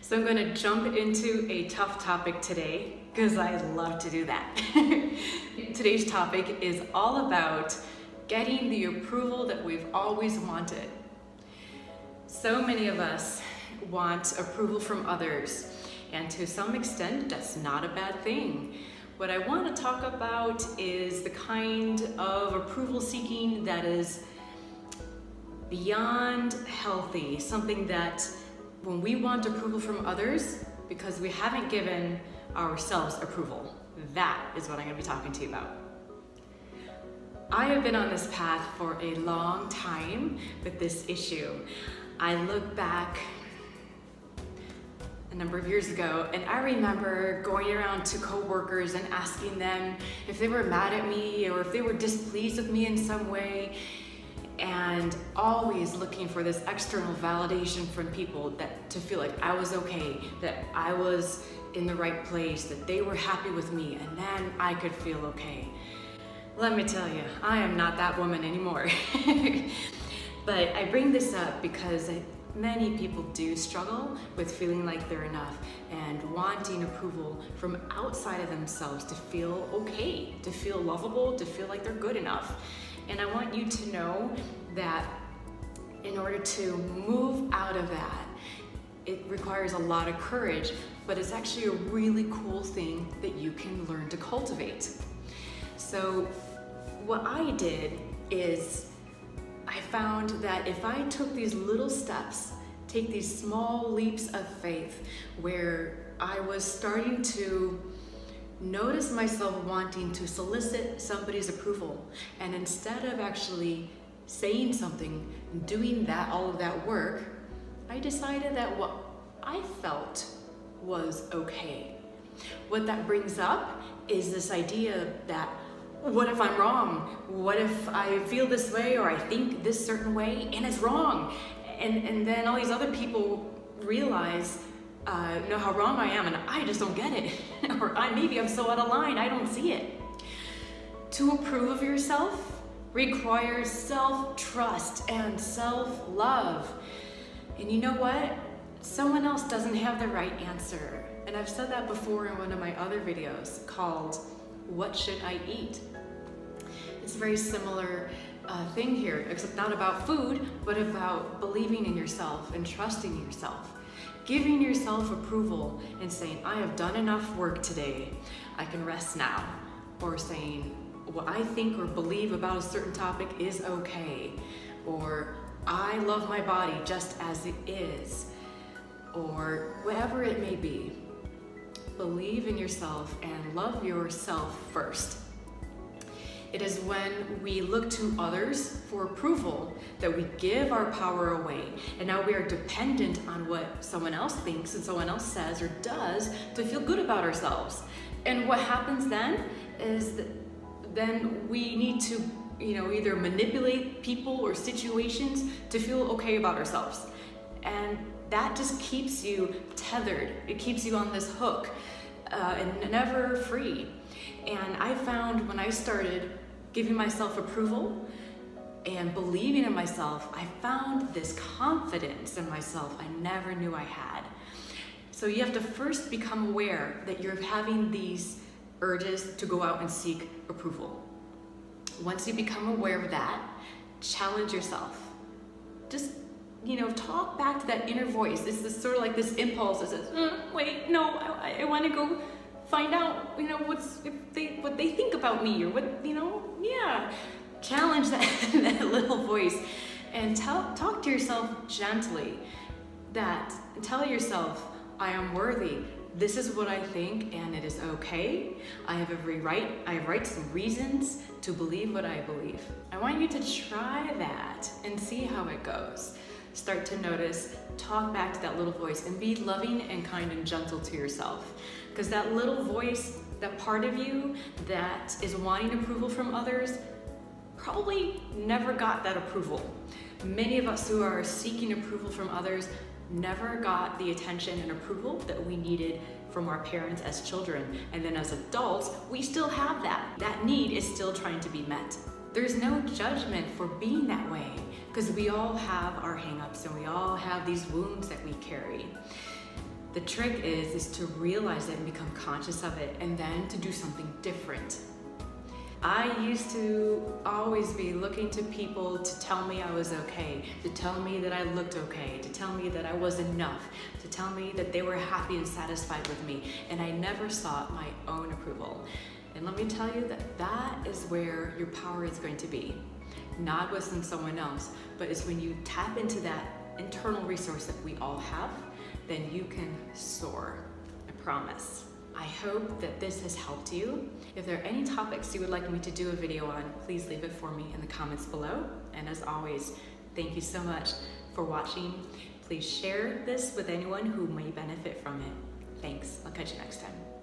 So I'm going to jump into a tough topic today because I love to do that. Today's topic is all about getting the approval that we've always wanted. So many of us want approval from others, and to some extent that's not a bad thing. What I want to talk about is the kind of approval seeking that is beyond healthy, something that when we want approval from others because we haven't given ourselves approval. That is what I'm going to be talking to you about. I have been on this path for a long time with this issue. I look back a number of years ago, and I remember going around to coworkers and asking them if they were mad at me or if they were displeased with me in some way, and always looking for this external validation from people that to feel like I was okay, that I was in the right place, that they were happy with me, and then I could feel okay. Let me tell you, I am not that woman anymore. But I bring this up because many people do struggle with feeling like they're enough and wanting approval from outside of themselves to feel okay, to feel lovable, to feel like they're good enough. And I want you to know that in order to move out of that, it requires a lot of courage, but it's actually a really cool thing that you can learn to cultivate. So what I did is I found that if I took these little steps, take these small leaps of faith where I was starting to notice myself wanting to solicit somebody's approval, and instead of actually saying something, doing all of that work, I decided that what I felt was okay. What that brings up is this idea that what if I'm wrong? What if I feel this way or I think this certain way and it's wrong? And then all these other people realize know how wrong I am and I just don't get it. Or maybe I'm so out of line, I don't see it. To approve of yourself requires self-trust and self-love. And you know what? Someone else doesn't have the right answer. And I've said that before in one of my other videos called, What Should I Eat? It's a very similar thing here, except not about food, but about believing in yourself and trusting in yourself. Giving yourself approval and saying, I have done enough work today, I can rest now. Or saying, what I think or believe about a certain topic is okay. Or I love my body just as it is. Or whatever it may be. Believe in yourself and love yourself first. It is when we look to others for approval that we give our power away. And now we are dependent on what someone else thinks and someone else says or does to feel good about ourselves. And what happens then is that then we need to, either manipulate people or situations to feel okay about ourselves. And that just keeps you tethered. It keeps you on this hook and never free. And I found when I started giving myself approval and believing in myself, I found this confidence in myself I never knew I had. So you have to first become aware that you're having these urges to go out and seek approval. Once you become aware of that, challenge yourself. Just talk back to that inner voice. It's this sort of like this impulse that says, wait, no, I want to go find out, what they think about me, or yeah. Challenge that little voice and talk to yourself gently. Tell yourself, I am worthy. This is what I think, and it is okay. I have rights and reasons to believe what I believe. I want you to try that and see how it goes. Start to notice, talk back to that little voice, and be loving and kind and gentle to yourself. Because that little voice, that part of you that is wanting approval from others, probably never got that approval. Many of us who are seeking approval from others never got the attention and approval that we needed from our parents as children. And then as adults, we still have that. That need is still trying to be met. There's no judgment for being that way, because we all have our hang-ups and we all have these wounds that we carry. The trick is to realize it and become conscious of it, and then to do something different. I used to always be looking to people to tell me I was okay, to tell me that I looked okay, to tell me that I was enough, to tell me that they were happy and satisfied with me, and I never sought my own approval. And let me tell you that that is where your power is going to be. Not within someone else, but it's when you tap into that internal resource that we all have, then you can soar, I promise. I hope that this has helped you. If there are any topics you would like me to do a video on, please leave it for me in the comments below. And as always, thank you so much for watching. Please share this with anyone who may benefit from it. Thanks, I'll catch you next time.